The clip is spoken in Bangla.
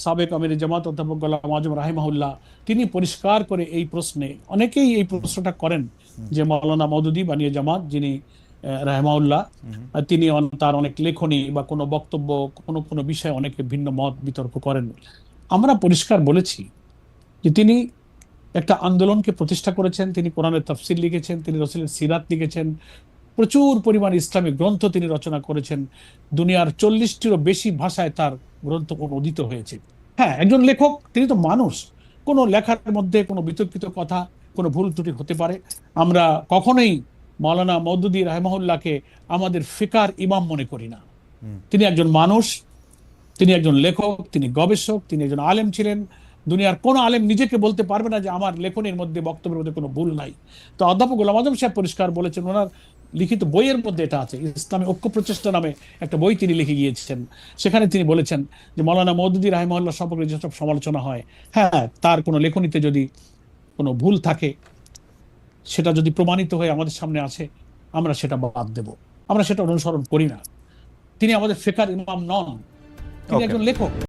সাবেক আমির জামাত অধ্যাপক গোলাম আযম রাহিমাহুল্লাহ তিনি পরিষ্কার করে এই প্রশ্নে, অনেকেই এই প্রশ্নটা করেন যে মাওলানা মওদুদী বানিয়ে জামাত যিনি রাহিমাহুল্লাহ, তিনি তার অনেক লেখনী বা কোনো বক্তব্য, কোনো কোনো বিষয়ে অনেকে ভিন্ন মত বিতর্ক করেন। আমরা পরিষ্কার বলেছি যে তিনি একটা আন্দোলনকে প্রতিষ্ঠা করেছেন, তিনি কোরআনের তাফসীর লিখেছেন, তিনি রাসূলের সিরাত লিখেছেন, প্রচুর পরিমাণ ইসলামিক গ্রন্থ তিনি রচনা করেছেন। দুনিয়ার 40টিরও বেশি ভাষায় তার গ্রন্থ অনুদিত হয়েছে। হ্যাঁ, একজন লেখক, তিনি তো মানুষ। কোনো লেখার মধ্যে কোনো বিতর্কিত কথা, কোনো ভুল ত্রুটি হতে পারে। আমরা কখনোই মাওলানা মওদুদী রাহিমাহুল্লাহকে আমাদের ফিকার ইমাম মনে করি না। তিনি একজন মানুষ, তিনি একজন লেখক, তিনি গবেষক, তিনি একজন আলেম ছিলেন। দুনিয়ার কোন আলেম নিজেকে বলতে পারবে না যে আমার লেখনের মধ্যে, বক্তব্যের মধ্যে কোনো ভুল নাই। তো অধ্যাপক গোলাম আযম সাহেব পরিষ্কার বলেছেন, ওনার লিখিত বইয়ের মধ্যে এটা আছে, ইসলামী ঐক্য প্রচেষ্টা নামে একটা বই তিনি লিখে গিয়েছেন। সেখানে তিনি বলেছেন যে মাওলানা মওদুদী রাহিমাহুল্লাহ সম্পর্কে যেসব সমালোচনা হয়, হ্যাঁ, তার কোনো লেখনীতে যদি কোনো ভুল থাকে, সেটা যদি প্রমাণিত হয়ে আমাদের সামনে আসে, আমরা সেটা বাদ দেব, আমরা সেটা অনুসরণ করি না। তিনি আমাদের ফিকার ইমাম নন, তিনি ওকে। একজন লেখক।